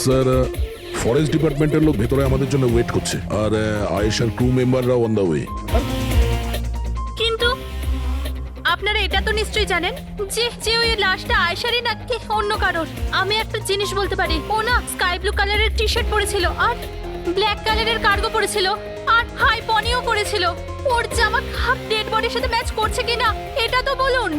Sir forest ডিপার্টমেন্টের লোক ভেতরে আমাদের জন্য ওয়েট করছে, আর আয়েশার ক্রু মেম্বাররা অন দ্য ওয়ে। কিন্তু আপনারা এটা তো নিশ্চয়ই জানেন যে যে ওই লাশটা আয়েশারই নাকি অন্য কারোর। আমি একটা জিনিস বলতে পারি, ও না স্কাই ব্লু কালারের টি শার্ট পরেছিল আর ব্ল্যাক কালারের কার্গো পরেছিল আর হাই পনিও পরেছিল। ওর জামা হাফ ডেড বডির সাথে ম্যাচ করছে কিনা এটা তো বলুন।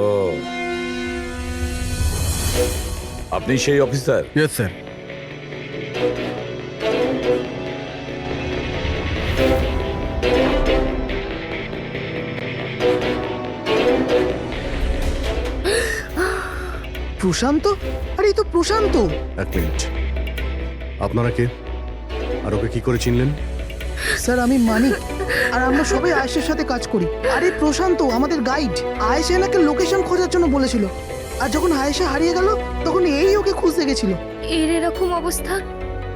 ও, আপনি সেই অফিসার? Yes sir. প্রশান্ত? আরে এই তো প্রশান্ত। এক মিনিট, আপনারা কে আর ওকে কি করে চিনলেন? স্যার আমি মানিক, আর আমরা সবাই আয়েশার সাথে কাজ করি। আরে প্রশান্ত আমাদের গাইড। আয়েশা এনাকে লোকেশন খোঁজার জন্য বলেছিল, আর যখন আয়েশা হারিয়ে গেল তখন এই ওকে খুঁজতে গেছিল। এর এরকম অবস্থা,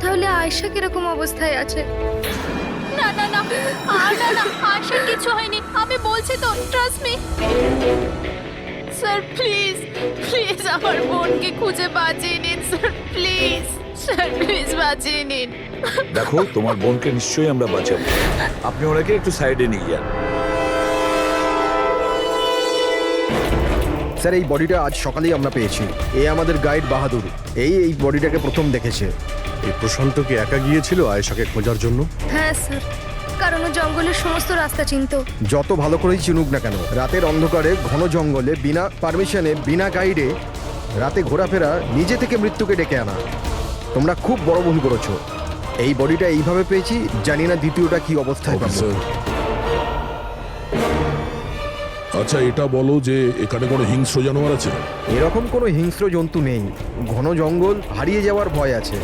তাহলে আয়েশা কিরকম অবস্থায় আছে? না না না, না না, আয়েশার কিছু হয়নি, আমি বলছি তো, trust me. Sir please please আমার বোনকে খুঁজে বাঁচিয়ে নিন স্যার, প্লিজ স্যার, প্লিজ বাঁচিয়ে নিন। দেখো, তোমার বোনকে নিশ্চয়ই আমরা বাঁচাবো। আপনি ওনাকে একটু সাইডে নিয়ে যান। স্যার এই বডিটা আজ সকালেই আমরা পেয়েছি। এই আমাদের গাইড বাহাদুর, এই বডিটাকে প্রথম দেখেছে। এই প্রশান্ত কি একা গিয়েছিল আয়েশাকে খোঁজার জন্য? হ্যাঁ স্যার, কারণ ও জঙ্গলের সমস্ত রাস্তা চিনতো। যত ভালো করেই চিনুক না কেন, রাতের অন্ধকারে ঘন জঙ্গলে বিনা পারমিশনে বিনা গাইডে রাতে ঘোরাফেরা নিজে থেকে মৃত্যুকে ডেকে আনা, তোমরা খুব বড় ভুল করেছো। এই বডিটা এইভাবে পেয়েছি, জানি না দ্বিতীয়টা কি অবস্থায় পাবো। স্যার আচ্ছা এটা বলো যে এখানে কোনো হিংস্র জানোয়ার আছে? এরকম কোনো হিংস্র জন্তু নেই, ঘন জঙ্গল, হারিয়ে যাওয়ার ভয় আছে।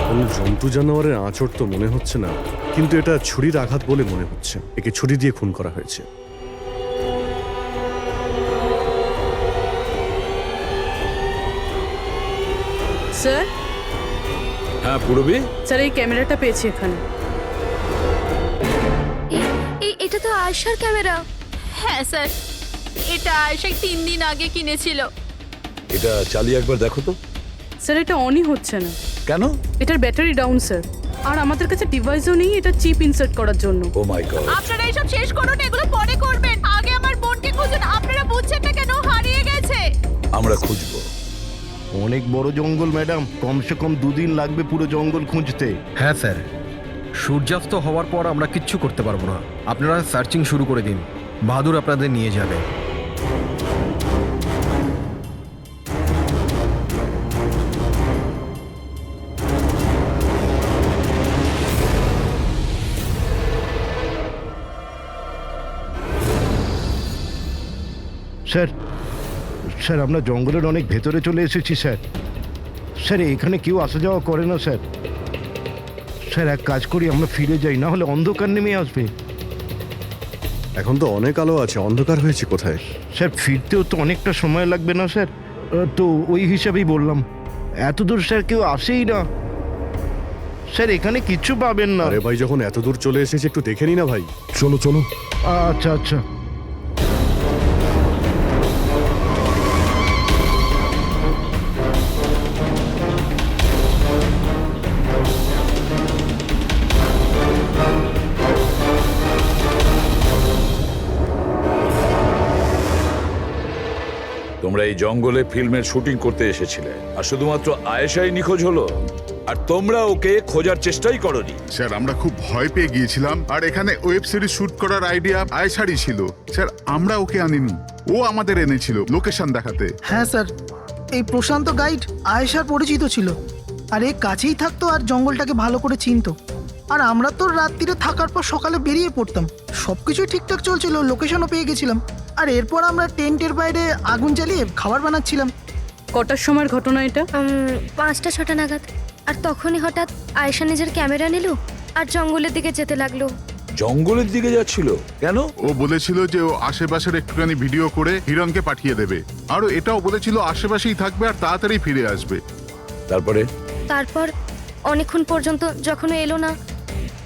কোনো জন্তু জানোয়ারের আঁচড় তো মনে হচ্ছে না, কিন্তু এটা ছুরির আঘাত বলে মনে হচ্ছে। একে ছুরি দিয়ে খুন করা হয়েছে। স্যার, হ্যাঁ পূরবী, স্যার এই ক্যামেরাটা পেয়েছি এখানে। এটা তো আয়েশার ক্যামেরা। হ্যাঁ স্যার, এটা আয়েশা 3 দিন আগে কিনেছিল। এটা চালিয়ে একবার দেখো তো। স্যার এটা অনই হচ্ছে না। কেন? এটার ব্যাটারি ডাউন স্যার, আর আমাদের কাছে ডিভাইসও নেই এটা চিপ ইনসার্ট করার জন্য। ও মাই গড। আপনারা এসব শেষ করুন, এগুলো পরে করবেন। আগে আমার বোনকে খুঁজুন। আপনারা বুঝছেন না কেন হারিয়ে গেছে? আমরা খুঁজবো। অনেক বড় জঙ্গল ম্যাডাম, কমসে কম 2 দিন লাগবে পুরো জঙ্গল খুঁজতে। হ্যাঁ স্যার, সূর্যাস্ত হওয়ার পর আমরা কিচ্ছু করতে পারবো না। আপনারা সার্চিং শুরু করে দিন, বাহাদুর আপনাদের নিয়ে যাবে। স্যার স্যার আমরা জঙ্গলের অনেক ভেতরে চলে এসেছি স্যার। স্যার এখানে কেউ আসা যাওয়া করে না স্যার। স্যার এক কাজ করি, আমরা ফিরে যাই, না হলে অন্ধকার নেমে আসবে। এখন তো অনেক আলো আছে, অন্ধকার হয়েছে কোথায়? স্যার ফিরতেও তো অনেকটা সময় লাগবে না স্যার? তো ওই হিসাবেই বললাম, এত দূর স্যার কেউ আসেই না। স্যার এখানে কিচ্ছু পাবেন না। আরে ভাই, যখন এত দূর চলে এসেছে একটু দেখে নি না ভাই? চলো চলো। আচ্ছা আচ্ছা। তোমরা এই জঙ্গলে ফিল্মের শুটিং করতে এসেছিলে, আর শুধুমাত্র আয়েশাই নিখোঁজ হলো, আর তোমরা ওকে খোঁজার চেষ্টাই করনি। স্যার আমরা খুব ভয় পেয়ে গিয়েছিলাম, আর এখানে ওয়েব সিরিজ শুট করার আইডিয়া আয়েশারই ছিল। স্যার আমরা ওকে আনিনি, ও আমাদের এনেছিল লোকেশন দেখাতে। হ্যাঁ স্যার, এই প্রশান্ত গাইড আয়েশার পরিচিত ছিল, আর এ কাছেই থাকতো আর জঙ্গলটাকে ভালো করে চিনতো। আর আমরা তো রাত্রিরে থাকার পর সকালে বেরিয়ে পড়তাম, সবকিছুই ঠিকঠাক চলছিল, লোকেশনও পেয়ে গেছিলাম। আর এরপর আমরা টেন্টের বাইরে আগুন জ্বালিয়ে খাবার বানাচ্ছিলাম। কটার সময়ের ঘটনা এটা? 5টা-6টা নাগাদ। আর তখনই হঠাৎ আয়েশা নিজের ক্যামেরা নিল আর জঙ্গলের দিকে যেতে লাগলো। জঙ্গলের দিকে যাচ্ছিল কেন? ও বলেছিল যে ও আশেপাশের একটুখানি ভিডিও করে হিরণকে পাঠিয়ে দেবে, আর এটাও বলেছিল আশেপাশেই থাকবে আর তাড়াতাড়ি ফিরে আসবে। তারপর অনেকক্ষণ পর্যন্ত যখন ও এলো না,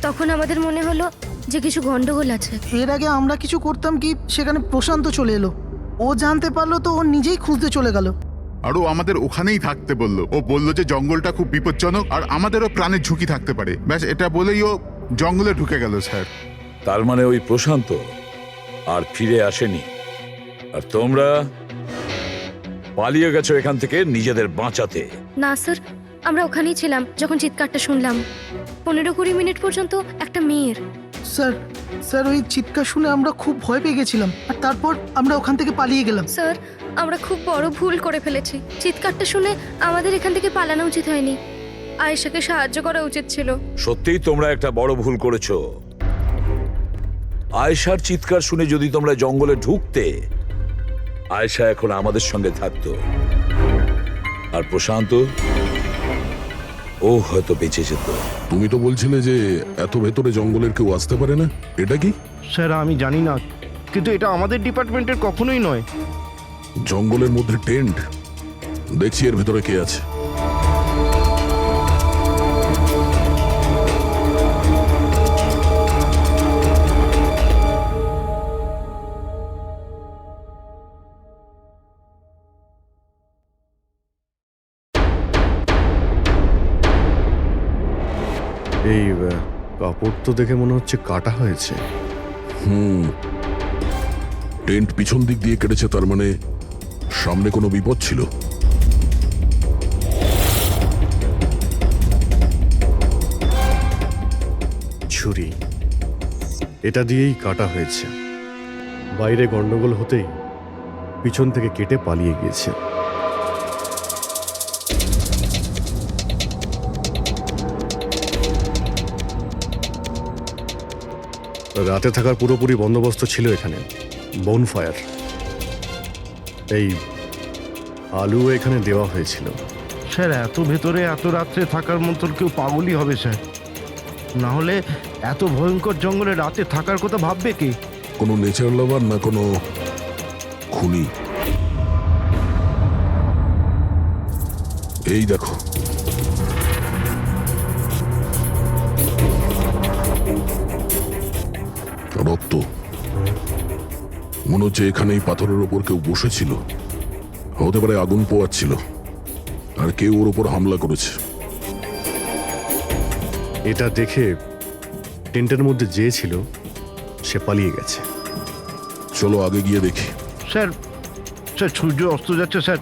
তখন আমাদের মনে হলো যে কিছু গন্ডগোল আছে। এর আগে আমরা কিছু করতাম কি সেখানে প্রশান্ত চলে এলো, ও জানতে পারলো তো ও নিজেই খুঁজতে চলে গেল। আর ও আমাদের ওখানেই থাকতে বললো। ও বললো যে জঙ্গলটা খুব বিপজ্জনক আর আমাদেরও প্রাণের ঝুঁকি থাকতে পারে, ব্যাস এটা বলেই ও জঙ্গলে ঢুকে গেল স্যার। তার মানে ওই প্রশান্ত আর ফিরে আসেনি, আর তোমরা পালিয়ে গেছো এখান থেকে নিজেদের বাঁচাতে। না স্যার, আমরা ওখানেই ছিলাম যখন চিৎকারটা শুনলাম। 15-20 মিনিট পর্যন্ত একটা মেয়ের। স্যার স্যার ওই চিৎকার শুনে আমরা খুব ভয় পেয়ে গেছিলাম, আর তারপর আমরা ওখান থেকে পালিয়ে গেলাম। স্যার, আমরা খুব বড় ভুল করে ফেলেছি। চিৎকারটা শুনে আমাদের এখান থেকে পালানো উচিত হয়নি, আয়েশাকে সাহায্য করা উচিত ছিল। সত্যিই তোমরা একটা বড় ভুল করেছো। আয়েশার চিৎকার শুনে যদি তোমরা জঙ্গলে ঢুকতে, আয়েশা এখন আমাদের সঙ্গে থাকতো, আর প্রশান্ত ও হয়তো বেঁচে যেত। তুমি তো বলছিলে যে এত ভেতরে জঙ্গলের কেউ আসতে পারে না, এটা কি? স্যার আমি জানি না, কিন্তু এটা আমাদের ডিপার্টমেন্টের কখনোই নয়। জঙ্গলের মধ্যে টেন্ট, দেখছি এর ভেতরে কে আছে। এই কাপড় তো দেখে মনে হচ্ছে কাটা হয়েছে। টেন্ট পিছন দিক দিয়ে কেটেছে, তার মানে সামনে কোনো বিপদ ছিল। ছুরি, এটা দিয়েই কাটা হয়েছে। বাইরে গন্ডগোল হতেই পিছন থেকে কেটে পালিয়ে গিয়েছে। রাতে থাকার পুরোপুরি বন্দোবস্ত ছিল এখানে, বনফায়ার। এই আলু এখানে দেওয়া হয়েছিল। স্যার এত ভেতরে এত রাত্রে থাকার মতো কেউ পাগলই হবে স্যার, না হলে এত ভয়ঙ্কর জঙ্গলে রাতে থাকার কথা ভাববে কে? কোনো নেচার লাভার না কোনো খুনি। এই দেখো, রক্ত। মনে হচ্ছে এখানে এই পাথরের ওপর কেউ বসেছিল, হতে পারে আগুন পোয়াচ্ছিল, আর কেউ ওর ওপর হামলা করেছে। এটা দেখে টেন্টের মধ্যে যে ছিল সে পালিয়ে গেছে। চলো আগে গিয়ে দেখি। স্যার স্যার সূর্য অস্ত যাচ্ছে স্যার,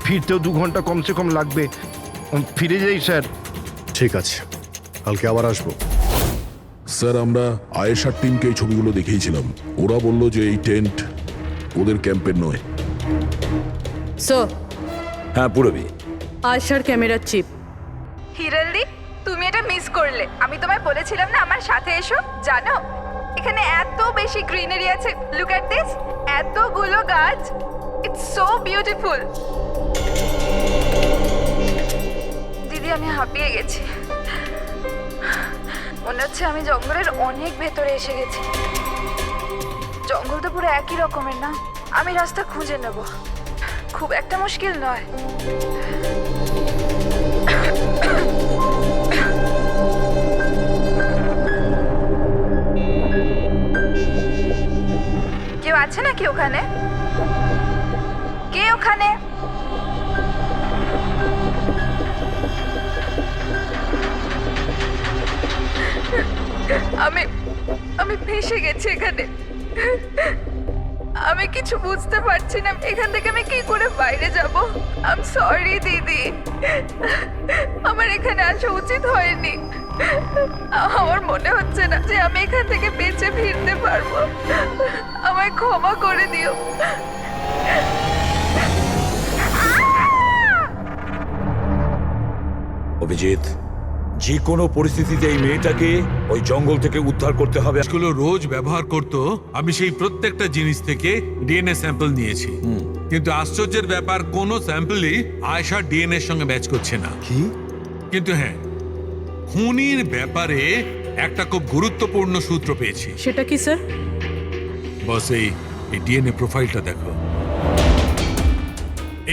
ফিরতেও 2 ঘন্টা কমসে কম লাগবে। ফিরে যাই স্যার। ঠিক আছে, কালকে আবার আসবো। স্যার, আমরা আয়েশার টিমকে এই ছবিগুলো দেখিয়েছিলাম। ওরা বলল যে এই টেন্ট ওদের ক্যাম্পের নয়। স্যার, হ্যাঁ পুরবি, আয়শার ক্যামেরার চিপ। হিরালদি, তুমি এটা মিস করলে। আমি তোমায় বলেছিলাম না আমার সাথে এসো। জানো এখানে এত বেশি গ্রিনারি আছে। লুক অ্যাট দিস, এতগুলো গাছ। It's so beautiful. দিদি, আমি হাঁপিয়ে গেছি। মনে হচ্ছে আমি জঙ্গলের অনেক ভেতরে এসে গেছি। জঙ্গল তো পুরো একই রকমের না? আমি রাস্তা খুঁজে নেব, খুব একটা মুশকিল নয়। কেউ আছে নাকি ওখানে? কে ওখানে? আমি ফেঁসে গেছি এখানে। আমি কিছু বুঝতে পারছি না, এখান থেকে আমি কি করে বাইরে যাব। আই এম সরি দিদি, আমার এখানে আসা উচিত হয়নি। আমার মনে হচ্ছে না যে আমি এখান থেকে বেঁচে ফিরতে পারবো। আমায় ক্ষমা করে দিও। অভিজিৎ, যে কোনো পরিস্থিতিতে এই মেয়েটাকে ওই জঙ্গল থেকে উদ্ধার করতে হবে। গুলো রোজ ব্যবহার করত, আমি সেই প্রত্যেকটা জিনিস থেকে ডিএনএ স্যাম্পল নিয়েছি, কিন্তু আশ্চর্যের ব্যাপার কোনো স্যাম্পলই আয়েশার ডিএনএ এর সঙ্গে ম্যাচ করছে না। কি? কিন্তু হ্যাঁ, খুনির ব্যাপারে একটা খুব গুরুত্বপূর্ণ সূত্র পেয়েছি। সেটা কি স্যার? বস, এই ডিএনএ প্রোফাইলটা দেখো।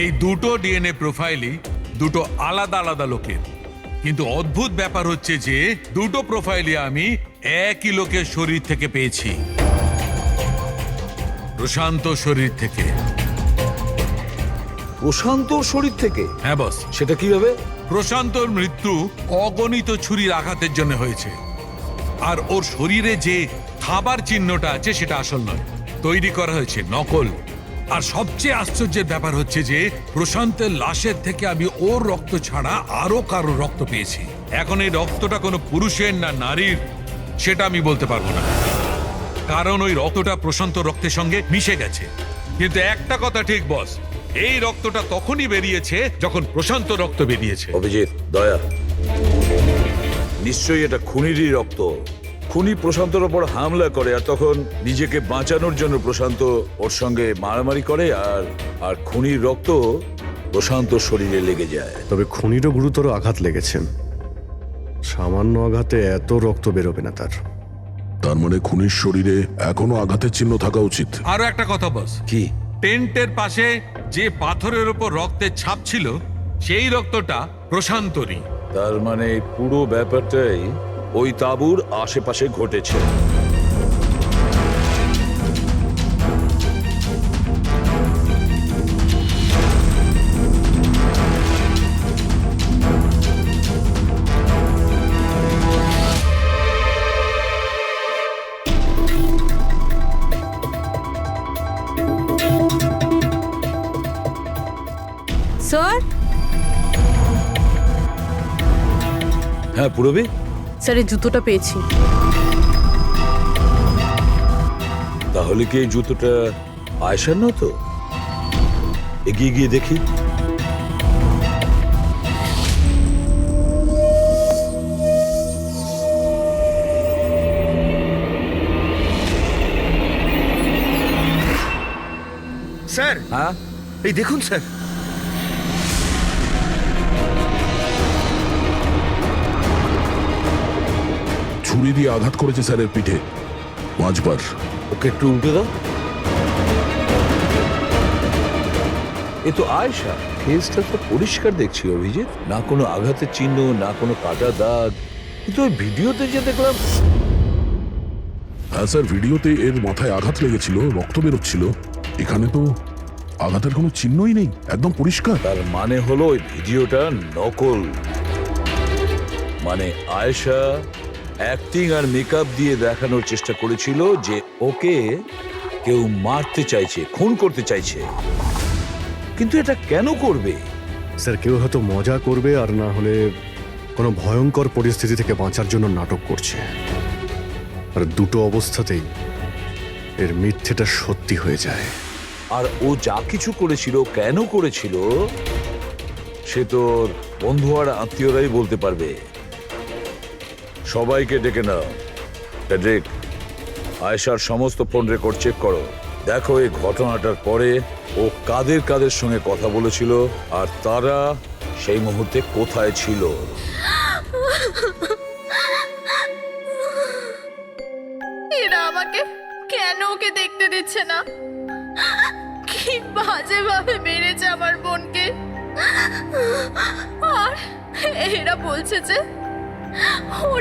এই দুটো ডিএনএ প্রোফাইলই দুটো আলাদা আলাদা লোকের। কিন্তু অদ্ভুত ব্যাপার হচ্ছে যে দুটো প্রোফাইলে আমি একই লোকের শরীর থেকে পেয়েছি, প্রশান্ত শরীর থেকে। প্রশান্ত শরীর থেকে? হ্যাঁ বস। সেটা কিভাবে? প্রশান্তর মৃত্যু অগণিত ছুরির আঘাতের জন্য হয়েছে, আর ওর শরীরে যে খাবার চিহ্নটা আছে সেটা আসল নয়, তৈরি করা হয়েছে নকল। আর সবচেয়ে আশ্চর্যের ব্যাপার হচ্ছে যে প্রশান্তের লাশের থেকে আমি ওর রক্ত ছাড়া আরো কারো রক্ত পেয়েছি। এখন এই রক্তটা কোনো পুরুষের না নারীর সেটা আমি বলতে পারবো না, কারণ ওই রক্তটা প্রশান্ত রক্তের সঙ্গে মিশে গেছে। কিন্তু একটা কথা ঠিক বস, এই রক্তটা তখনই বেরিয়েছে যখন প্রশান্ত রক্ত বেরিয়েছে। অভিজিৎ, দয়া, নিশ্চয়ই এটা খুনিরই রক্ত। খুনি প্রশান্তর ওপর হামলা করে আর তখন নিজেকে বাঁচানোর জন্য প্রশান্ত ওর সঙ্গে মারামারি করে, আর খুনির রক্ত প্রশান্ত শরীরে লেগে যায়। তবে খুনিরও গুরুতর আঘাত লেগেছে, সামান্য আঘাতে এত রক্ত বেরোবে না তার। তার মানে খুনির শরীরে এখনো আঘাতের চিহ্ন থাকা উচিত। আরো একটা কথা বস, কি? টেন্টের পাশে যে পাথরের উপর রক্তের ছাপ ছিল সেই রক্তটা প্রশান্তরই। তার মানে পুরো ব্যাপারটাই ওই তাঁবুর আশেপাশে ঘটেছে। স্যার, হ্যাঁ পুরবী, স্যার এই জুতোটা পেয়েছি। তাহলে কি এই জুতোটা আয়েশার না? তো এগিয়ে গিয়ে দেখি। স্যার, হ্যাঁ এই দেখুন স্যার। ছুরি দিয়ে আঘাত করেছে স্যারের পিঠে 5 বার। ওকে একটু উল্টে দাও। এ তো আয়েশা, ফেসটা তো পরিষ্কার দেখছি অভিজিৎ, না কোনো আঘাতের চিহ্ন, না কোনো কাটা দাগ। কিন্তু ওই ভিডিওতে যে দেখলাম। হ্যাঁ স্যার, ভিডিওতে এর মাথায় আঘাত লেগেছিল, রক্ত বেরোচ্ছিল। এখানে তো আঘাতের কোনো চিহ্নই নেই, একদম পরিষ্কার। তার মানে হলো ওই ভিডিওটা নকল। মানে আয়েশা অ্যাক্টিং আর মেকআপ দিয়ে দেখানোর চেষ্টা করেছিল যে ওকে কেউ মারতে চাইছে, খুন করতে চাইছে। কিন্তু এটা কেন করবে? স্যার, কেউ হয়তো মজা করবে, আর না হলে কোনো ভয়ঙ্কর পরিস্থিতি থেকে বাঁচার জন্য নাটক করছে। আর দুটো অবস্থাতেই এর মিথ্যেটা সত্যি হয়ে যায়। আর ও যা কিছু করেছিল, কেন করেছিল, সে তোর বন্ধু আর আত্মীয়রাই বলতে পারবে। সবাইকে ডেকে নাও। ফেডরিক, আয়েশার সমস্ত ফোন রেকর্ড চেক করো। দেখো এই ঘটনাটার পরে ও কাদের কাদের সঙ্গে কথা বলেছিল আর তারা সেই মুহূর্তে কোথায় ছিল। এরা আমাকে কেন ওকে দেখতে দিচ্ছে না? কি বাজে ভাবে মেরেছে আমার বোনকে। আর এরা বলছে যে ও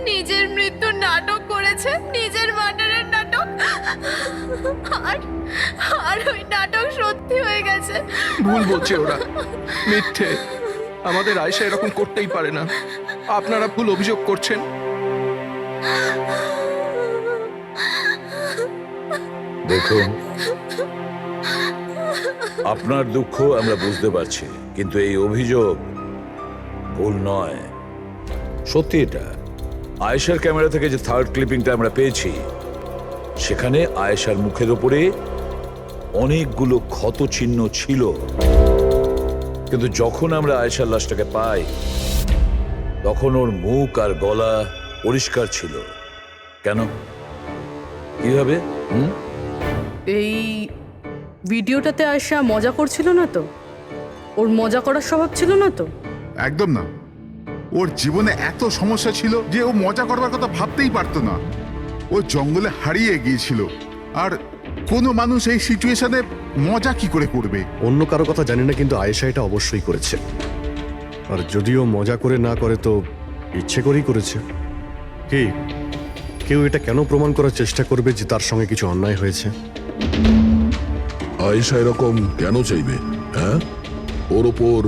নিজের মৃত্যুর নাটক করেছে, নিজের মার্ডারের নাটক। আর ওই নাটক সত্যি হয়ে গেছে। ভুল বলছে ওরা, মিথ্যে। আমাদের আয়েশা এরকম করতেই পারে না। আপনারা ভুল অভিযোগ করছেন। দেখুন, আপনার দুঃখ আমরা বুঝতে পারছি, কিন্তু এই অভিযোগ ভুল নয়, সত্যি। এটা আয়েশার ক্যামেরা থেকে যে থার্ড ক্লিপিংটা আমরা পেয়েছি, সেখানে আয়েশার মুখের ওপরে অনেকগুলো ক্ষত চিহ্ন ছিল। কিন্তু যখন আমরা আয়েশার লাশটাকে পাই, তখন ওর মুখ আর গলা পরিষ্কার ছিল। কেন? কিভাবে? এই ভিডিওটাতে আয়েশা মজা করছিল না তো? ওর মজা করার স্বভাব ছিল না তো? একদম না। ওর জীবনে এত সমস্যা ছিল যে ও মজা করবার কথা ভাবতেই পারতো না। ও জঙ্গলে হারিয়ে গিয়েছিল, আর কোনো মানুষ এই সিচুয়েশনে মজা কি করে করবে? অন্য কারো কথা জানি না, কিন্তু আয়েশা এটা অবশ্যই করেছে। আর যদিও মজা করে না করে তো ইচ্ছে করেই করেছে। কি কেউ এটা কেন প্রমাণ করার চেষ্টা করবে যে তার সঙ্গে কিছু অন্যায় হয়েছে? আয়েশা এরকম কেন চাইবে? হ্যাঁ, ওর ওপর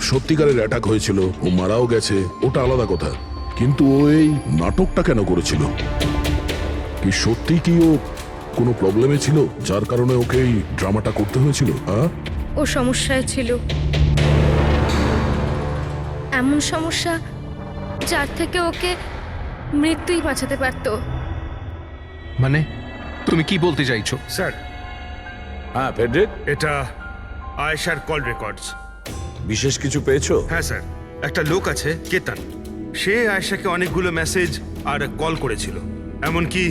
সত্যিকারের অ্যাটাক হয়েছিল, ও মারাও গেছে, ওটা আলাদা কথা, কিন্তু ও এই নাটকটা কেন করেছিল? কি সত্যি কি ও কোনো প্রবলেমে ছিল যার কারণে ওকে এই ড্রামাটা করতে হয়েছিল? হ্যাঁ, ও সমস্যায় ছিল, এমন সমস্যা যার থেকে ওকে মৃত্যুই বাঁচাতে পারতো। মানে তুমি কি বলতে চাইছো? স্যার, হ্যাঁ ফেডরিক, এটা আয়েশার কল রেকর্ডস। বিশেষ কিছু পেয়েছো? হ্যাঁ স্যার, একটা লোক আছে কেতন, সে আয়েশাকে অনেকগুলো মেসেজ আর কল করেছিল। এমনকি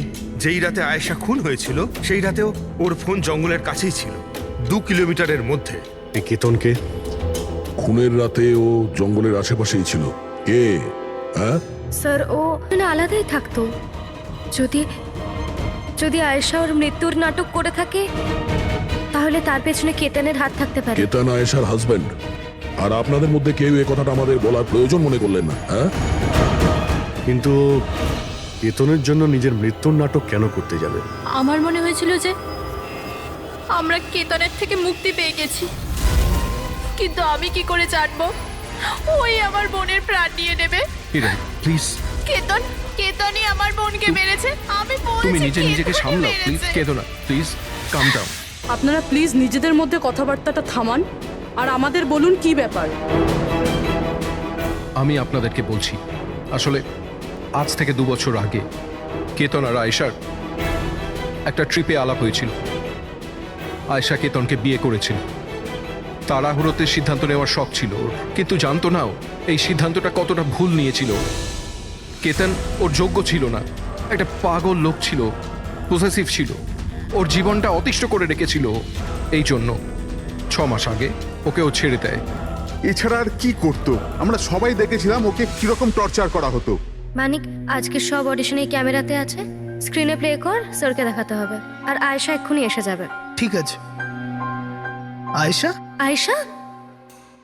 যেই রাতে আয়েশা খুন হয়েছিল সেই রাতেও ওর ফোন জঙ্গলের কাছেই ছিল, 2 কিলোমিটারের মধ্যে। এই কেতনকে? খুনের রাতে ও জঙ্গলের আশেপাশেই ছিল। কে? হ্যাঁ, স্যার, ও মানে আলাদাই থাকতো। যদি যদি আয়েশা ওর মৃত্যুর নাটক করে থাকে তাহলে তার পেছনে কেতনের হাত থাকতে পারে। কেতন আয়েশার হাজবেন্ড, আর আপনাদের মধ্যে কেউ এই কথাটা আমাদের বলার প্রয়োজন মনে করলেন না। হ্যাঁ, কিন্তু কেতনের জন্য নিজের মৃত্যুর নাটক কেন করতে যাবে? আমার মনে হয়েছিল যে আমরা কেতনের থেকে মুক্তি পেয়ে গেছি, কিন্তু আমি কি করে জানবো ওই আমার বোনের প্রাণ নিয়ে নেবে? হিরেন প্লিজ, কেতনই আমার বোনকে মেরেছে। আমি বলছি তুমি নিজেকে কেতনই সামলাও মেরেছে। প্লিজ। কেঁদো না প্লিজ, কাম ডাউন। আপনারা প্লিজ নিজেদের মধ্যে কথাবার্তাটা থামান আর আমাদের বলুন কি ব্যাপার। আমি আপনাদেরকে বলছি, আসলে আজ থেকে 2 বছর আগে কেতন আর আয়েশার একটা ট্রিপে আলাপ হয়েছিল। আয়েশা কেতনকে বিয়ে করেছিল। তাড়াহুড়োতে সিদ্ধান্ত নেওয়ার শখ ছিল ওর, কিন্তু জানতো না ও এই সিদ্ধান্তটা কতটা ভুল নিয়েছিল। কেতন ওর যোগ্য ছিল না, একটা পাগল লোক ছিল, পসেসিভ ছিল, ওর জীবনটা অতিষ্ঠ করে রেখেছিল। এই জন্য 6 মাস আগে ওকে ও ছেড়ে দেয়। এছাড়া আর কি করতো? আমরা সবাই দেখেছিলাম ওকে কিরকম টর্চার করা হতো। মানিক, আজকে সব অডিশনে ক্যামেরাতে আছে, স্ক্রিনে প্লে কর, স্যারকে দেখাতে হবে। আর আয়েশা এক্ষুনি এসে যাবে। ঠিক আছে। আয়েশা, আয়েশা,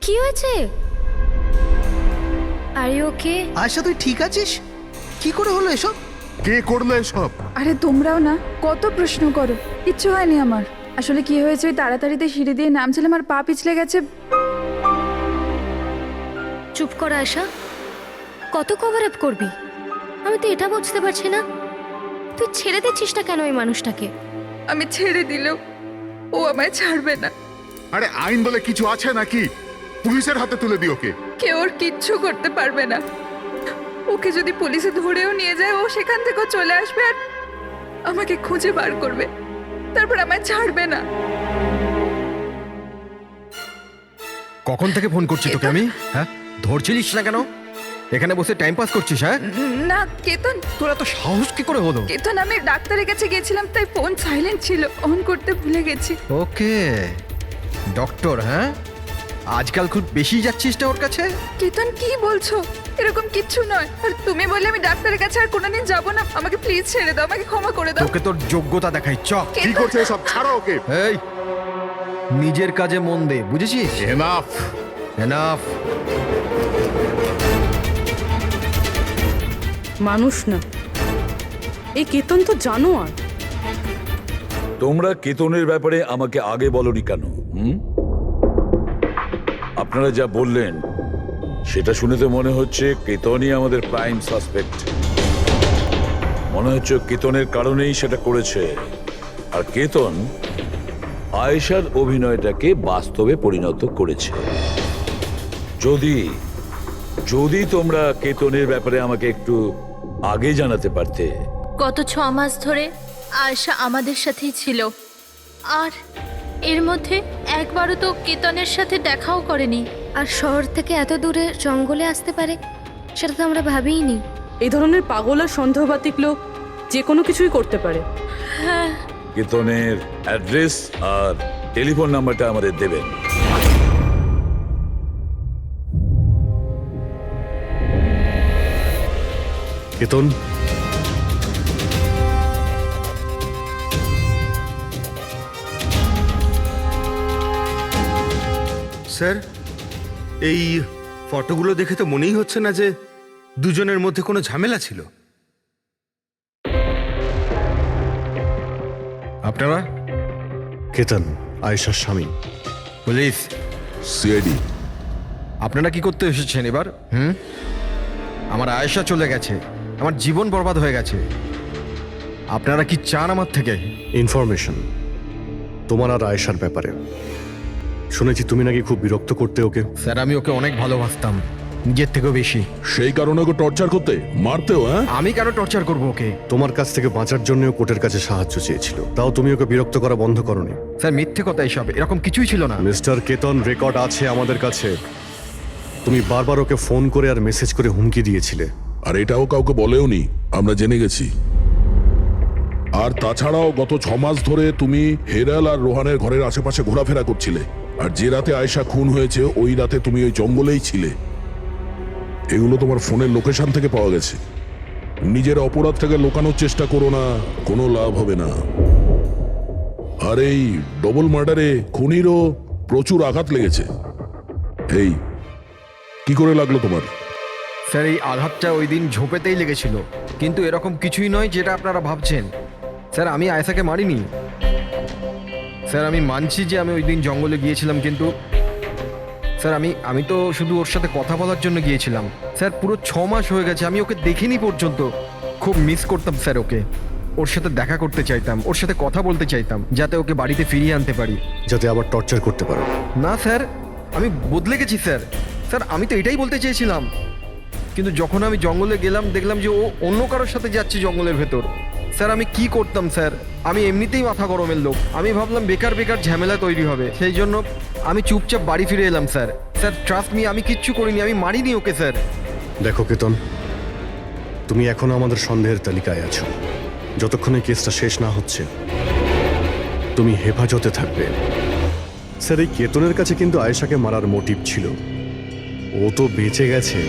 কি হয়েছে? Are you okay? আয়েশা তুই ঠিক আছিস? কি করে হলো এসব? কে করলো এসব? আরে তোমরাও না কত প্রশ্ন করো, কিচ্ছু হয়নি আমার। আসলে কি হয়েছে, ওই তাড়াতাড়িতে সিঁড়ি দিয়ে নামছিলাম আর পা পিছলে গেছে। চুপ কর আয়েশা, কত কভার আপ করবি? আমি তো এটা বুঝতে পারছি না, তুই ছেড়ে দিচ্ছিস না কেন ওই মানুষটাকে? আমি ছেড়ে দিলেও ও আমায় ছাড়বে না। আরে আইন বলে কিছু আছে নাকি? পুলিশের হাতে তুলে দিও ওকে। কেউ ওর কিচ্ছু করতে পারবে না। ওকে যদি পুলিশে ধরেও নিয়ে যায়, ও সেখান থেকেও চলে আসবে আর আমাকে খুঁজে বার করবে, তারপর আমায় ছাড়বে না। কখন থেকে ফোন করছি তোকে আমি? হ্যাঁ, ধরছিলিস না কেন? এখানে বসে টাইম পাস করছিস? হ্যাঁ না কেতন, তোরা তো সাহস কি করে হলো? কেতন, আমি ডাক্তারের কাছে গেছিলাম তাই ফোন সাইলেন্ট ছিল, অন করতে ভুলে গেছি। ওকে, ডক্টর, হ্যাঁ আজকাল খুব বেশি যাচ্ছিস না ওর কাছে? কেতন কি বলছো? এরকম কিচ্ছু নয়। আর তুমি বললে আমি ডাক্তারের কাছে আর কোনোদিন যাবো না। আমাকে প্লিজ ছেড়ে দাও, আমাকে ক্ষমা করে দাও। তোকে তোর যোগ্যতা দেখাই, চ। কি করছে এসব? ছাড়ো ওকে। এই নিজের কাজে মন দে, বুঝেছিস? এনাফ। এনাফ। মানুষ না, এই কেতন তো জানোয়ার। তোমরা কেতনের ব্যাপারে আমাকে আগে বলনি কেন? আপনারা যা বললেন সেটা শুনে তো মনে হচ্ছে কেতনই আমাদের প্রাইম সাসপেক্ট। মনে হচ্ছে কেতনের কারণেই সেটা করেছে। আর কেতন আয়েশার অভিনয়টাকে বাস্তবে পরিণত করেছে। যদি যদি তোমরা কেতনের ব্যাপারে আমাকে একটু আগে জানাতে পারতে। গত 6 মাস ধরে আয়েশা আমাদের সাথেই ছিল, আর এর মধ্যে একবারও তো কেতনের সাথে দেখাও করেনি। আর শহর থেকে এত দূরে জঙ্গলে আসতে পারে সেটা তো আমরা ভাবিইনি। এই ধরনের পাগল আর সন্দেহবাতিক লোক যে কোনো কিছুই করতে পারে। হ্যাঁ, কেতনের অ্যাড্রেস আর টেলিফোন নাম্বারটা আমাদের দেবেন। কেতন, স্যার, এই ফটোগুলো দেখে তো মনেই হচ্ছে না যে দুজনের মধ্যে কোনো ঝামেলা ছিল। আপনারা কেতন, আয়েশার স্বামী। Police, CID. আপনারা কি করতে এসেছেন এবার? আমার আয়েশা চলে গেছে, আমার জীবন বরবাদ হয়ে গেছে। আপনারা কি চান আমার থেকে? ইনফরমেশন তোমার আর আয়েশার ব্যাপারে। শুনেছি তুমি নাকি খুব বিরক্ত করতে ওকে। স্যার, আমি ওকে অনেক ভালোবাসতাম, নিজের থেকেও বেশি। সেই কারণে ওকে টর্চার করতে, মারতেও? হ্যাঁ, আমি কেন টর্চার করবো ওকে? তোমার কাছ থেকে বাঁচার জন্য কোর্টের কাছে সাহায্য চেয়েছিল, তাও তুমি ওকে বিরক্ত করা বন্ধ করনি। স্যার, মিথ্যে কথা এসব, এরকম কিছুই ছিল না। মিস্টার কেতন, রেকর্ড আছে আমাদের কাছে। তুমি বারবার ওকে ফোন করে আর মেসেজ করে হুমকি দিয়েছিলে। আর এটাও কাউকে বলেওনি, আমরা জেনে গেছি। আর তাছাড়াও গত 6 মাস ধরে তুমি হেরাল আর রোহানের ঘরের আশেপাশে ঘোরাফেরা করছিলে। আর যে রাতে আয়েশা খুন হয়েছে ওই রাতে তুমি ওই জঙ্গলেই ছিলে। এগুলো তোমার ফোনের লোকেশন থেকে পাওয়া গেছে। নিজের অপরাধটাকে লুকানোর চেষ্টা করো না, কোনো লাভ হবে না। আর এই ডবল মার্ডারে খুনিরও প্রচুর আঘাত লেগেছে। এই কি করে লাগলো তোমার? স্যার, এই আঘাতটা ওই দিন ঝোপেতেই লেগেছিল, কিন্তু এরকম কিছুই নয় যেটা আপনারা ভাবছেন। স্যার, আমি আয়েশাকে মারিনি। স্যার, আমি মানছি যে আমি ওই দিন জঙ্গলে গিয়েছিলাম, কিন্তু স্যার আমি তো শুধু ওর সাথে কথা বলার জন্য গিয়েছিলাম। স্যার, পুরো 6 মাস হয়ে গেছে, আমি ওকে দেখিনি পর্যন্ত। খুব মিস করতাম স্যার ওকে। ওর সাথে দেখা করতে চাইতাম, ওর সাথে কথা বলতে চাইতাম, যাতে ওকে বাড়িতে ফিরিয়ে আনতে পারি, যাতে আবার টর্চার করতে পারো। না স্যার, আমি বদলে গেছি স্যার। স্যার, আমি তো এটাই বলতে চেয়েছিলাম, কিন্তু যখন আমি জঙ্গলে গেলাম দেখলাম যে ও অন্য কারোর সাথে যাচ্ছে জঙ্গলের ভেতর। স্যার, আমি কি করতাম স্যার? আমি এমনিতেই মাথা গরমের লোক। আমি ভাবলাম বেকার বেকার ঝামেলা তৈরি হবে, সেই জন্য আমি চুপচাপ বাড়ি ফিরে এলাম স্যার। স্যার, ট্রাস্ট মি, আমি কিচ্ছু করিনি, আমি মারিনি ওকে স্যার। দেখো কেতন, তুমি এখনো আমাদের সন্দেহের তালিকায় আছো। যতক্ষণে কেসটা শেষ না হচ্ছে তুমি হেফাজতে থাকবে। স্যার, এই কেতনের কাছে কিন্তু আয়েশাকে মারার মোটিভ ছিল। ও তো বেঁচে গেছে,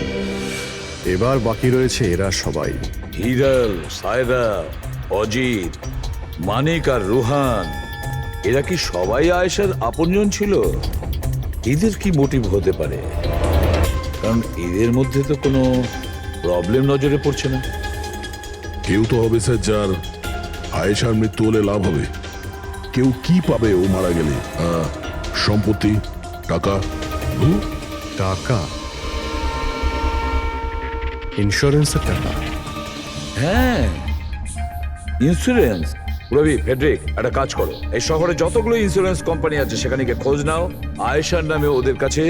এবার বাকি রয়েছে এরা সবাই। হিরাল, সায়রা, অজিত, মানিক আর রুহান, এরা কি সবাই আয়েশার আপনজন ছিল? এদের কি মোটিভ হতে পারে? কারণ এদের মধ্যে তো কোনো প্রবলেম নজরে পড়ছে না। কেউ তো হবে স্যার যার আয়েশার মৃত্যু হলে লাভ হবে। কেউ কি পাবে ও মারা গেলে? সম্পত্তি, টাকা। টাকা? ইন্স্যুরেন্সের টাকা? হ্যাঁ, ইন্স্যুরেন্স। রবি, ফেডরিক, একটা কাজ করো, এই শহরে যতগুলো ইন্স্যুরেন্স কোম্পানি আছে সেখানে গিয়ে খোঁজ নাও আয়েশার নামে ওদের কাছে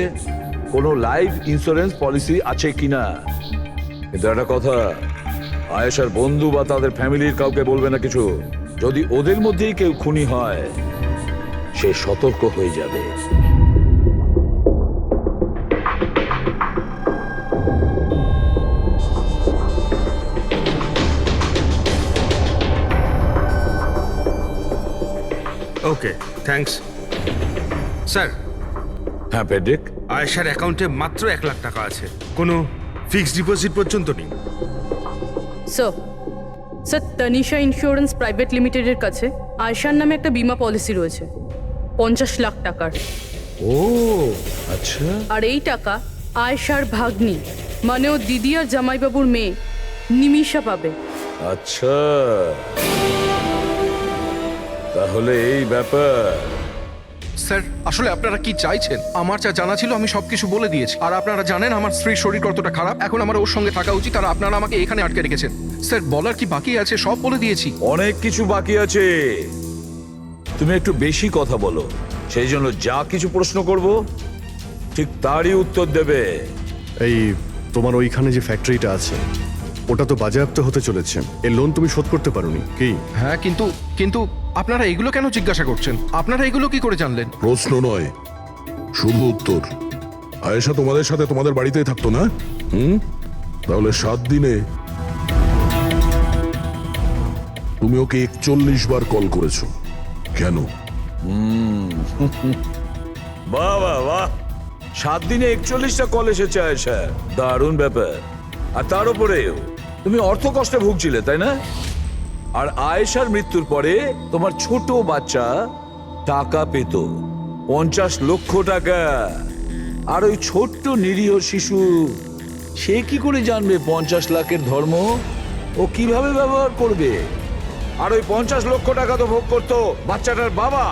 কোনো লাইফ ইন্স্যুরেন্স পলিসি আছে কিনা। কিন্তু একটা কথা, আয়েশার বন্ধু বা তাদের ফ্যামিলির কাউকে বলবে না কিছু। যদি ওদের মধ্যেই কেউ খুনি হয় সে সতর্ক হয়ে যাবে। ওকে, থ্যাঙ্কস স্যার। হ্যাঁ ফেডরিক, আয়েশার অ্যাকাউন্টে মাত্র 1 লাখ টাকা আছে, কোনো ফিক্সড ডিপোজিট পর্যন্ত নেই। স্যার, তানিশা ইন্স্যুরেন্স প্রাইভেট লিমিটেডের কাছে আয়েশার নামে একটা বীমা পলিসি রয়েছে 50 লাখ টাকার। ও আচ্ছা। আর এই টাকা আয়েশার ভাগ্নি, মানে ও দিদি আর জামাইবাবুর মেয়ে নিমিষা পাবে। আচ্ছা, তাহলে এই ব্যাপার। স্যার, আসলে আপনারা কি চাইছেন? আমার যা জানা ছিল আমি সবকিছু বলে দিয়েছি। আর আপনারা জানেন আমার স্ত্রীর শরীর কতটা খারাপ, এখন আমার ওর সঙ্গে থাকা উচিত, আর আপনারা আমাকে এখানে আটকে রেখেছেন। স্যার, বলার কি বাকি আছে? সব বলে দিয়েছি। অনেক কিছু বাকি আছে। তুমি একটু বেশি কথা বলো, সেই জন্য যা কিছু প্রশ্ন করব ঠিক তারই উত্তর দেবে। এই তোমার ওইখানে যে ফ্যাক্টরিটা আছে ওটা তো বাজেয়াপ্ত হতে চলেছে। এই লোন তুমি শোধ করতে পারোনি কি? হ্যাঁ, কিন্তু আপনারা এগুলো কেন জিজ্ঞাসা করছেন? আপনারা এগুলো কি করে জানলেন? প্রশ্ন নয়, শুধু উত্তর। আয়েশা তোমাদের সাথে তোমাদের বাড়িতেই থাকতো না? তাহলে 7 দিনে তুমি ওকে 41 বার কল করেছো কেন? বাহ বাহ বাহ, 7 দিনে 41টা কল এসেছে আয়েশা, দারুণ ব্যাপার। আর তার উপরেও তুমি অর্থ কষ্টে ভুগছিলে, তাই না? আর আয়েশার মৃত্যুর পরে তোমার ছোট বাচ্চা টাকা পেত 50 লক্ষ টাকা। আর ওই ছোট্ট নিরীহ শিশু, সে কি করে জানবে 50 লাখের ধর্ম? ও কিভাবে ব্যবহার করবে? আর ওই 50 লক্ষ টাকা তো ভোগ করতো বাচ্চাটার বাবা,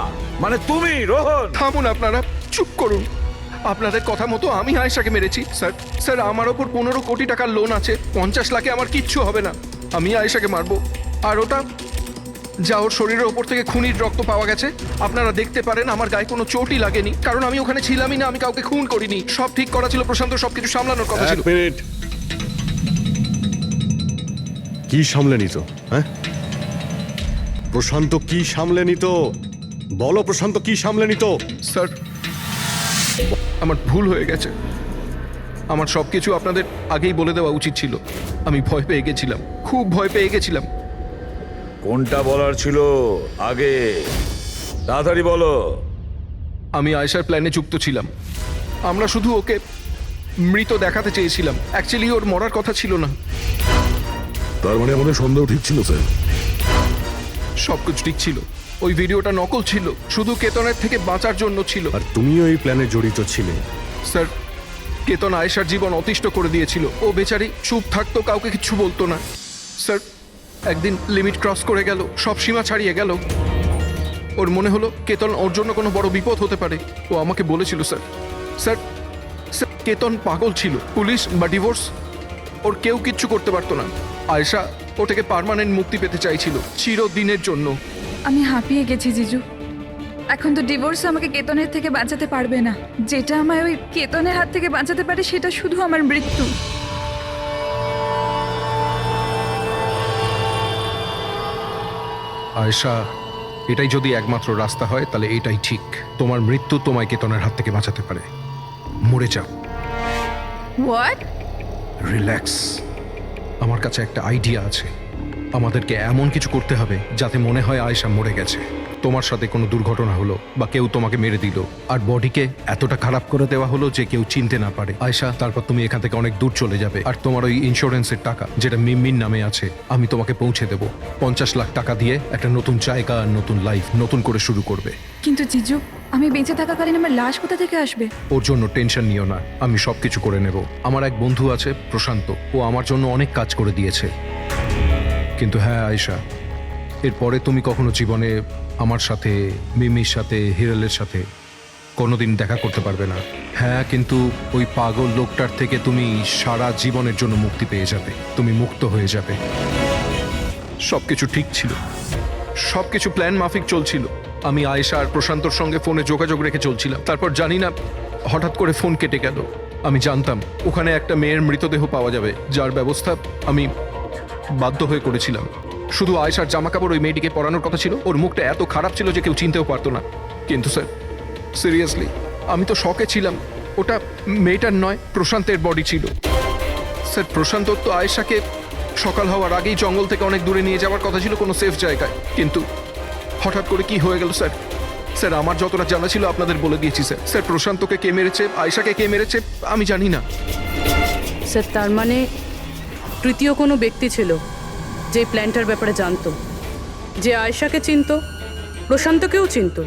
মানে তুমি, রোহন। থামুন আপনারা, চুপ করুন। আপনাদের কথা মতো আমি আয়েশাকে মেরেছি স্যার। স্যার, আমার ওপর 15 কোটি টাকার লোন আছে। 50 লাখে আমার কিচ্ছু হবে না। আমি আয়েশাকে মারবো। আর ওটা যা ওর শরীরের ওপর থেকে খুনির রক্ত পাওয়া গেছে, আপনারা দেখতে পারেন আমার গায়ে কোনো চোটই লাগেনি, কারণ আমি ওখানে ছিলামই না। আমি কাউকে খুন করিনি। সব ঠিক করা ছিল, প্রশান্ত সবকিছু সামলানোর কথা ছিল। কি সামলে নিত? হ্যাঁ, প্রশান্ত কি সামলে নিত? বলো, প্রশান্ত কি সামলে নিত? স্যার, আমার ভুল হয়ে গেছে। আমার সবকিছু আপনাদের আগেই বলে দেওয়া উচিত ছিল। আমি ভয় পেয়ে গেছিলাম, খুব ভয় পেয়ে গেছিলাম। কোনটা বলার ছিল আগে? তাড়াতাড়ি বলো। আমি আয়েশার প্ল্যানে যুক্ত ছিলাম। আমরা শুধু ওকে মৃত দেখাতে চেয়েছিলাম। অ্যাকচুয়ালি ওর মরার কথা ছিল না। তার মানে আমাদের সন্দেহ ঠিক ছিল স্যার। সবকিছু ঠিক ছিল। ওই ভিডিওটা নকল ছিল, শুধু কেতনের থেকে বাঁচার জন্য ছিল। আর তুমিও এই প্ল্যানে জড়িত ছিলে। স্যার, কেতন আয়েশার জীবন অতিষ্ঠ করে দিয়েছিল। ও বেচারি চুপ থাকতো, কাউকে কিছু বলতো না। স্যার, একদিন লিমিট ক্রস করে গেল, সব সীমা ছাড়িয়ে গেল। ওর মনে হলো কেতন ওর জন্য কোনো বড় বিপদ হতে পারে। ও আমাকে বলেছিল স্যার। স্যার, স্যার, কেতন পাগল ছিল। পুলিশ বা ডিভোর্স ওর কেউ কিচ্ছু করতে পারতো না। আয়েশা ও থেকে পার্মানেন্ট মুক্তি পেতে চাইছিল, চিরদিনের জন্য। আমি হাঁপিয়ে গেছি জিজু। এখন তো ডিভোর্স আমাকে কেতনের থেকে বাঁচাতে পারবে না। যেটা আমায় ওই কেতনের হাত থেকে বাঁচাতে পারে সেটা শুধু আমার মৃত্যু। আয়েশা, এটাই যদি একমাত্র রাস্তা হয় তাহলে এটাই ঠিক। তোমার মৃত্যু তোমায় কেতনের হাত থেকে বাঁচাতে পারে। মরে যাও। হোয়াট? রিল্যাক্স। আমার কাছে একটা আইডিয়া আছে। আমাদেরকে এমন কিছু করতে হবে যাতে মনে হয় আয়েশা মরে গেছে। তোমার সাথে কোনো দুর্ঘটনা হলো বা কেউ তোমাকে মেরে দিল, আর বডিকে এতটা খারাপ করে দেওয়া হলো যে কেউ চিনতে না পারে আয়েশা। তারপর তুমি এখান থেকে অনেক দূর চলে যাবে, আর তোমার ওই ইন্স্যুরেন্সের টাকা যেটা মিমির নামে আছে আমি তোমাকে পৌঁছে দেব। 50 লাখ টাকা দিয়ে একটা নতুন জায়গা, নতুন লাইফ, নতুন করে শুরু করবে। কিন্তু জিজু, আমি বেঁচে থাকাকালীন আমার লাশ কোথা থেকে আসবে? ওর জন্য টেনশন নিও না, আমি সবকিছু করে নেব। আমার এক বন্ধু আছে প্রশান্ত, ও আমার জন্য অনেক কাজ করে দিয়েছে। কিন্তু হ্যাঁ আয়েশা, এরপরে তুমি কখনো জীবনে আমার সাথে, মিমির সাথে, হিরালের সাথে কোনোদিন দেখা করতে পারবে না। হ্যাঁ, কিন্তু ওই পাগল লোকটার থেকে তুমি সারা জীবনের জন্য মুক্তি পেয়ে যাবে। তুমি মুক্ত হয়ে যাবে। সবকিছু ঠিক ছিল, সবকিছু প্ল্যান মাফিক চলছিল। আমি আয়েশা আর প্রশান্তর সঙ্গে ফোনে যোগাযোগ রেখে চলছিলাম। তারপর জানি না হঠাৎ করে ফোন কেটে গেল। আমি জানতাম ওখানে একটা মেয়ের মৃতদেহ পাওয়া যাবে, যার ব্যবস্থা আমি বাধ্য হয়ে করেছিলাম। শুধু আয়েশার জামা কাপড় ওই মেয়েটিকে পরানোর কথা ছিল। ওর মুখটা এত খারাপ ছিল যে কেউ চিনতেও পারতো না। কিন্তু স্যার, সিরিয়াসলি আমি তো শকে ছিলাম। ওটা মেয়েটার নয়, প্রশান্তের বডি ছিল। স্যার, প্রশান্ত তো আয়েশাকে সকাল হওয়ার আগেই জঙ্গল থেকে অনেক দূরে নিয়ে যাওয়ার কথা ছিল, কোনো সেফ জায়গায়। কিন্তু হঠাৎ করে কি হয়ে গেল স্যার? স্যার, আমার যতটা জানা ছিল আপনাদের বলে দিয়েছি স্যার। স্যার, প্রশান্তকে কে মেরেছে, আয়েশাকে কে মেরেছে আমি জানি না। স্যার, তার মানে তৃতীয় কোনো ব্যক্তি ছিল যে প্ল্যানটার ব্যাপারে জানতো, যে আয়েশাকে চিনতো, প্রশান্তকেও চিনতো,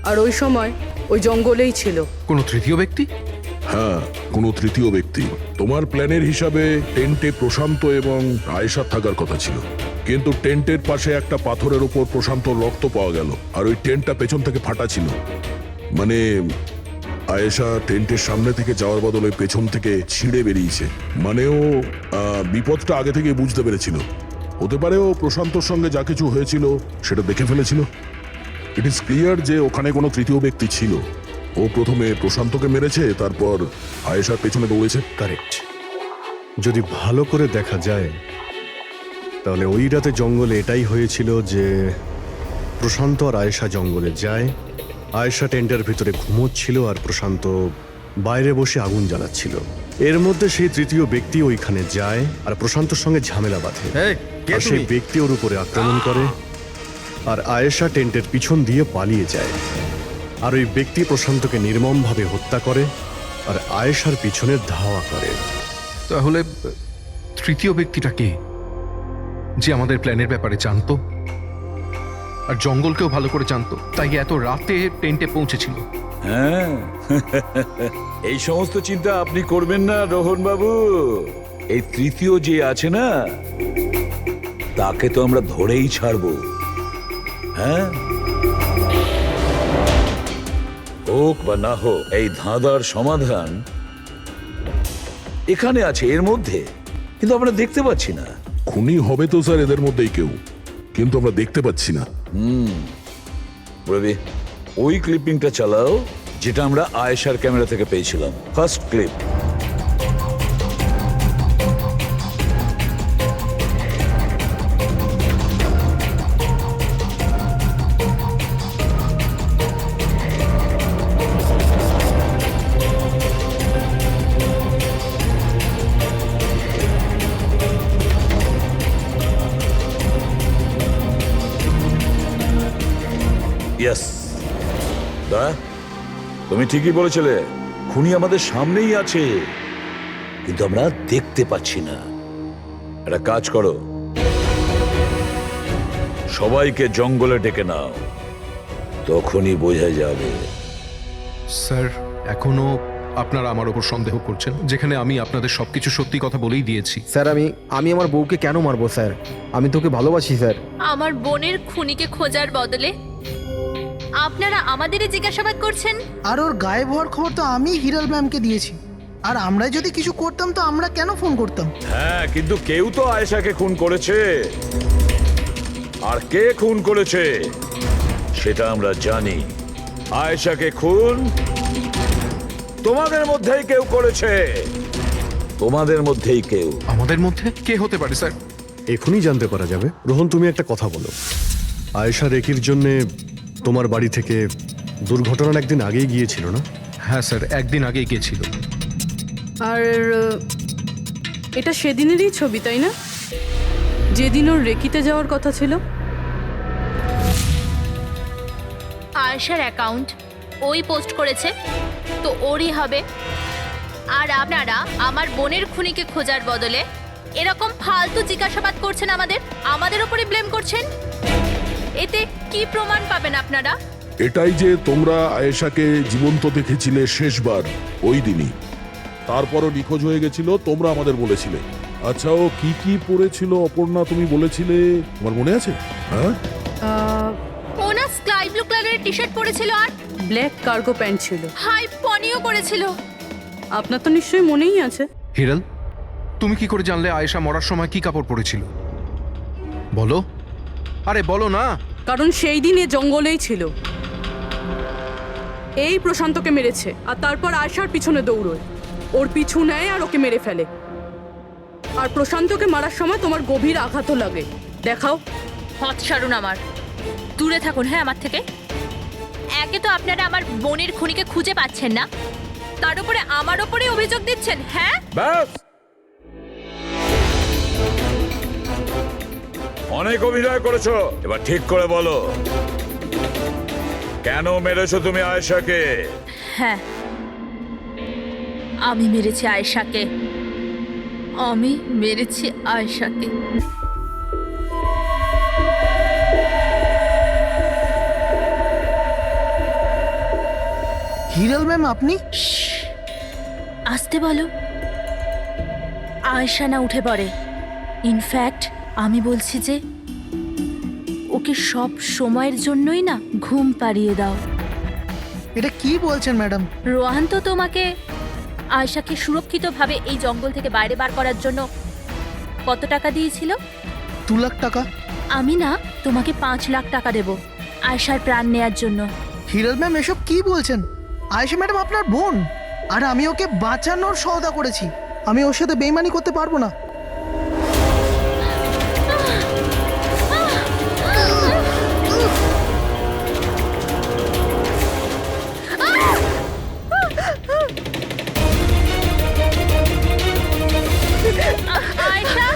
আর ওই সময় ওই জঙ্গলেই ছিল। কোনো তৃতীয় ব্যক্তি? হ্যাঁ, কোনো তৃতীয় ব্যক্তি। তোমার প্ল্যানের হিসাবে টেন্টে প্রশান্ত এবং আয়েশা থাকার কথা ছিল, কিন্তু টেন্টের পাশে একটা পাথরের উপর প্রশান্তর রক্ত পাওয়া গেল, আর ওই টেন্টটা পেছন থেকে ফাটা ছিল। মানে আয়েশা টেন্টের সামনে থেকে যাওয়ার বদলে পেছন থেকে ছিঁড়ে বেরিয়েছে। মানে ও বিপদটা আগে থেকে বুঝতে পেরেছিল। হতে পারে ও প্রশান্তর সঙ্গে যা কিছু হয়েছিল সেটা দেখে ফেলেছিল। ইট ইজ ক্লিয়ার যে ওখানে কোনো তৃতীয় ব্যক্তি ছিল। ও প্রথমে প্রশান্তকে মেরেছে, তারপর আয়েশার পেছনে দৌড়েছে। কারেক্ট। যদি ভালো করে দেখা যায় তাহলে ওই রাতে জঙ্গলে এটাই হয়েছিল যে প্রশান্ত আর আয়েশা জঙ্গলে যায়, আয়েশা টেন্টের ভিতরে ঘুমোচ্ছিল আর প্রশান্ত বাইরে বসে আগুন জ্বালাচ্ছিল। এর মধ্যে সেই তৃতীয় ব্যক্তি ওইখানে যায় আর প্রশান্তর সঙ্গে ঝামেলা বাঁধে, আর সেই ব্যক্তি ওর উপরে আক্রমণ করে, আর আয়েশা টেন্টের পিছন দিয়ে পালিয়ে যায়। আর ওই ব্যক্তি প্রশান্তকে নির্মমভাবে হত্যা করে আর আয়েশার পিছনে ধাওয়া করে। তাহলে তৃতীয় ব্যক্তিটা কে, যে আমাদের প্ল্যানের ব্যাপারে জানতো আর জঙ্গলকেও ভালো করে জানতো, তাই এত রাতে টেন্টে পৌঁছেছিল? হ্যাঁ এই সমস্ত চিন্তা আপনি করবেন না রোহন বাবু। এই তৃতীয় যে আছে না, তাকে তো আমরা ধরেই ছাড়বো। হ্যাঁ, হোক বা না হোক, এই ধাঁধার সমাধান এখানে আছে, এর মধ্যে, কিন্তু আমরা দেখতে পাচ্ছি না। খুনি হবে তো স্যার এদের মধ্যেই কেউ, কিন্তু আমরা দেখতে পাচ্ছি না। রবি, ওই ক্লিপিংটা চালাও যেটা আমরা আয়েশার ক্যামেরা থেকে পেয়েছিলাম, ফার্স্ট ক্লিপ। ইয়েস, দা, তুমি ঠিকই বলেছিলে, খুনি আমাদের সামনেই আছে, কিন্তু আমরা দেখতে পাচ্ছি না। একটা কাজ করো, সবাইকে জঙ্গলে ডেকে নাও, তখনই বোঝা যাবে। স্যার, এখনো আপনারা আমার ওপর সন্দেহ করছেন, যেখানে আমি আপনাদের সবকিছু সত্যি কথা বলেই দিয়েছি। স্যার আমি আমার বউকে কেন মারবো স্যার? আমি তোকে ভালোবাসি স্যার। আমার বোনের খুনিকে খোঁজার বদলে আপনারা আমাদেরই জিজ্ঞাসাবাদ করছেন। আর ওর গায়েব হওয়ার খবর তো আমি হিরাল ম্যামকে দিয়েছি। আর আমরা যদি কিছু করতাম তো আমরা কেন ফোন করতাম? হ্যাঁ, কিন্তু কেউ তো আয়েশাকে খুন করেছে, আর কে খুন করেছে সেটা আমরা জানি। আয়েশাকে খুন তোমাদের মধ্যেই কেউ করেছে, তোমাদের মধ্যেই কেউ। আমাদের মধ্যে কে হতে পারে স্যার? এখনই জানতে পারা যাবে। রোহন, তুমি একটা কথা বলো, আয়েশা রেকির জন্য তোমার বাড়ি থেকে দুর্ঘটনার একদিন আগেই গিয়েছিল না? হ্যাঁ স্যার, একদিন আগেই গিয়েছিল। আর এটা সেদিনেরই ছবি, তাই না? যেদিন ওর রেকিতে যাওয়ার কথা ছিল। আয়েশার অ্যাকাউন্ট ওই পোস্ট করেছে, তো ওরই হবে। আর আপনারা আমার বোনের খুনিকে খোঁজার বদলে এরকম ফালতু জিজ্ঞাসাবাদ করছেন, আমাদের উপরে ব্লেম করছেন। এতে কি প্রমাণ পাবেন আপনারা? এটাই যে তোমরা আয়েশাকে জীবন্ত দেখেছিলে শেষবার ওই দিনই, তারপরও নিখোঁজ হয়ে গেছিল, তোমরা আমাদের বলেছিলে। আচ্ছা, ও কি কি পরেছিল অপর্ণা, তুমি বলেছিলে, তোমার মনে আছে? হ্যাঁ, ওনা স্কাই ব্লু কালারের টি শার্ট পরেছিল আর ব্ল্যাক কার্গো প্যান্ট ছিল। হাই পনিও করেছিল। আপনার তো নিশ্চয়ই মনেই আছে। হিরাল, তুমি কি করে জানলে আয়েশা মরার সময় কি কাপড় পরেছিল? বলো, আরে বলো না। কারণ সেই দিন এ জঙ্গলেই ছিল। এই প্রশান্তকে মেরেছে আর তারপর আয়েশার পিছনে দৌড়োয়, ওর পিছু নেয় আর ওকে মেরে ফেলে। আর প্রশান্তকে মারার সময় তোমার গভীর আঘাতও লাগে। দেখাও। হট সারুন, আমার দূরে থাকুন। হ্যাঁ, আমার থেকে। একে তো আপনারা আমার বোনের খুনিকে খুঁজে পাচ্ছেন না, তার উপরে আমার উপরে অভিযোগ দিচ্ছেন। হ্যাঁ, ব্যাস, অনেক অভিনয় করেছো, এবার ঠিক করে বলো, কেন মেরেছো তুমি আয়েশাকে? হ্যাঁ, আমি মেরেছি আয়েশাকে। আমি মেরেছি আয়েশাকে। হিরাল ম্যাম, আপনি? আসতে বলো। আয়েশা না উঠে পড়ে। ইনফ্যাক্ট আমি বলছি যে ওকে সব সময়ের জন্যই না ঘুম পাড়িয়ে দাও। এটা কি বলছেন ম্যাডাম? রোহান তো তোমাকে আয়েশাকে সুরক্ষিতভাবে এই জঙ্গল থেকে বাইরে বার করার জন্য কত টাকা দিয়েছিল? 2 লাখ টাকা। আমি না তোমাকে 5 লাখ টাকা দেব আয়েশার প্রাণ নেয়ার জন্য। হিরাল ম্যাম, এসব কি বলছেন? আয়েশা ম্যাডাম আপনার বোন, আর আমি ওকে বাঁচানোর সওদা করেছি। আমি ওর সাথে বেইমানি করতে পারবো না। আয়েশা,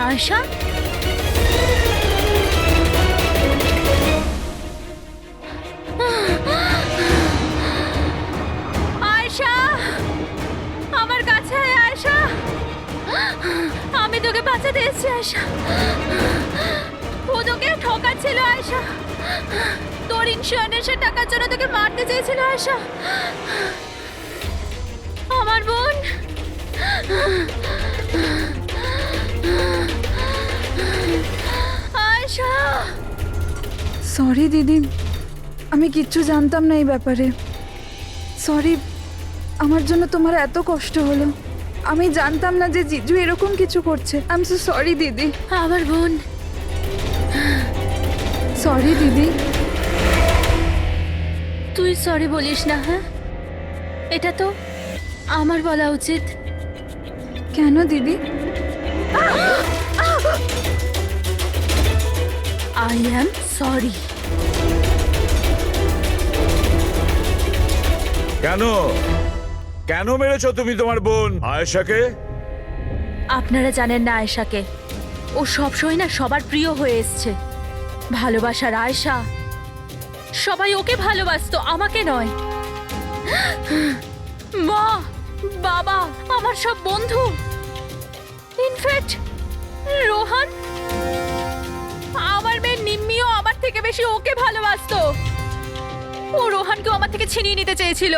আয়েশা, আয়েশা, আমার কাছে আয় আয়েশা, আমি তোকে বাঁচাতে এসেছি আয়েশা। তোর ইন্স্যুরেন্সের টাকার জন্য তোকে মারতে চেয়েছিল আয়শা। আমার বোন। আয়শা। সরি দিদি, আমি কিচ্ছু জানতাম না এই ব্যাপারে। সরি, আমার জন্য তোমার এত কষ্ট হলো। আমি জানতাম না যে জিজু এরকম কিছু করছে। আই এম সো সরি দিদি। আমার বোন। সরি দিদি। তুই সরি বলিস না। হ্যাঁ, এটা তো আমার বলা উচিত। কেন দিদি? I am sorry. কেন কেন মেরেছো তুমি তোমার বোন আয়েশাকে? আপনারা জানেন না আয়েশাকে, ও সবসময় না সবার প্রিয় হয়ে এসছে। ভালোবাসার আয়েশা, সবাই ওকে ভালোবাসতো, আমাকে নয়। মা, বাবা, আমার সব বন্ধু, ইনফ্যাক্ট রোহান, আমার মেয়ে নিম্মিও আমার থেকে বেশি ওকে ভালোবাসতো। ও রোহানকেও আমার থেকে ছিনিয়ে নিতে চেয়েছিল।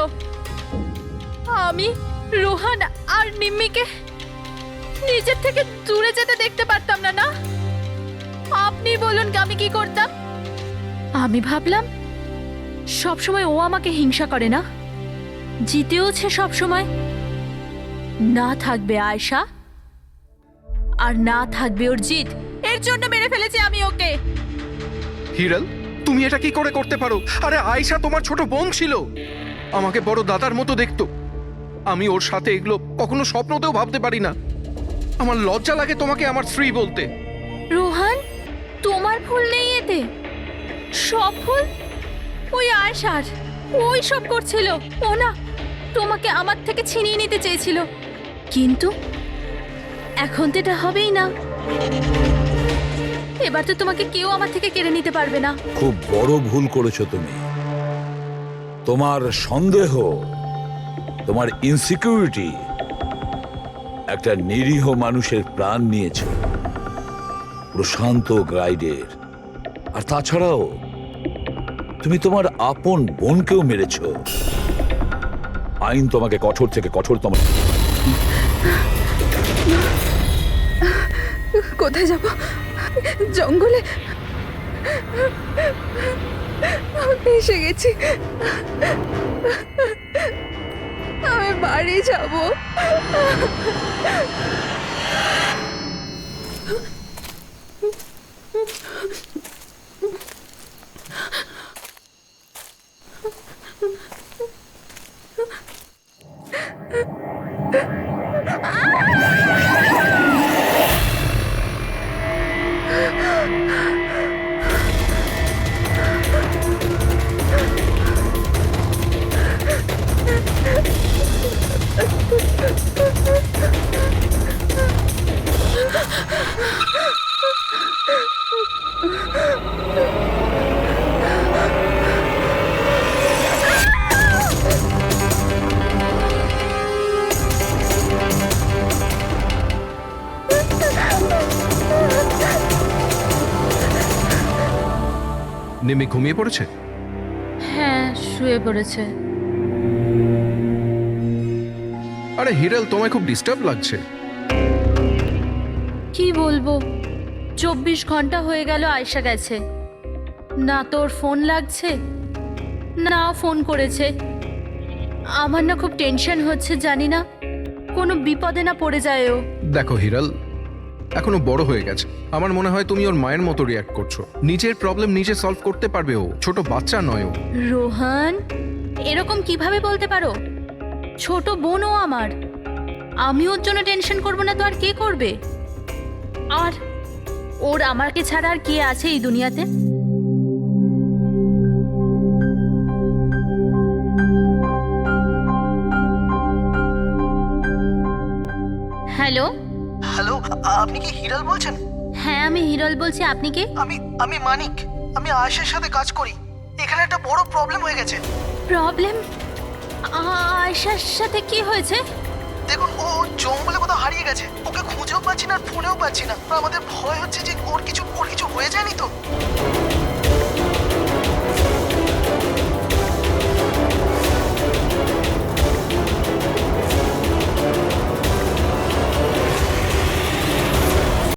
আমি রোহান আর নিম্মিকে নিজের থেকে দূরে যেতে দেখতে পারতাম না। না, আপনি বলুন আমি কি করতাম? আমি ভাবলাম সবসময় ও আমাকে হিংসা করে না, জিতেওছে সবসময়। না থাকবে আয়েশা, আর না থাকবে ওর জিত। এর জন্য মেরে ফেলেছি আমি ওকে। হিরাল, তুমি এটা কি করে করতে পারো? আরে আয়েশা তোমার ছোট বোন ছিল, আমাকে বড় দাদার মতো দেখতো। আমি ওর সাথে এগুলো কখনো স্বপ্নতেও ভাবতে পারি না। আমার লজ্জা লাগে তোমাকে আমার স্ত্রী বলতে। রোহান, তোমার ভুল নেই এতে। সব ভুল ওই আয়েশার। ওই সব করছিল। ও না তোমাকে আমার থেকে ছিনিয়ে নিতে চেয়েছিল, কিন্তু এখন তো এটা হবেই না। এবার তো তোমাকে কেউ আমার থেকে কেড়ে নিতে পারবে না। খুব বড় ভুল করেছো তুমি। তোমার সন্দেহ, তোমার ইনসিকিউরিটি একটা নিরীহ মানুষের প্রাণ নিয়েছে, প্রশান্ত গাইডের। আর তাছাড়াও তুমি তোমার আপন বোনকেও মেরেছ। আইন তোমাকে কঠোর থেকে কঠোরতম। কোথায় যাব? জঙ্গলে এসে গেছি। আমি বাড়ি যাব। নিমি ঘুমিয়ে পড়েছে? হ্যাঁ, শুয়ে পড়েছে। আরে হিরাল, তোমায় খুব ডিস্টার্ব লাগছে। কি বলবো, 24 ঘন্টা হয়ে গেল আয়েশা গেছে, না তোর ফোন লাগছে না ফোন করেছে। আমার না খুব টেনশন হচ্ছে, জানি না কোনো বিপদে না পড়ে যায় ও। দেখো হিরাল, এখনো বড় হয়ে গেছে। আমার মনে হয় তুমি ওর মায়ের মতো রিয়াক্ট করছো। নিজের প্রবলেম নিজে সলভ করতে পারবে ও, ছোট বাচ্চা নয় ও। রোহান, এরকম কিভাবে বলতে পারো? ছোট বোন ও আমার। আমি ওর জন্য টেনশন করব না তো আর কে করবে? আর ওর আমাকে ছাড়া আর কে আছে এই দুনিয়াতে? হ্যালো হ্যালো, আপনি কি হিরাল বলছেন? হ্যাঁ, আমি হিরল বলছি। আপনি কে? আমি মানিক। আমি আয়েশার সাথে কাজ করি। এখানে একটা বড় প্রবলেম হয়ে গেছে। প্রবলেম? আয়েশার সাথে কি হয়েছে? দেখুন, ও জঙ্গলে কোথাও হারিয়ে গেছে। ওকে খুঁজেও পাচ্ছি না আর ফোনেও পাচ্ছি না। আমাদের ভয় হচ্ছে যে ওর কিছু হয়ে যায়নি তো।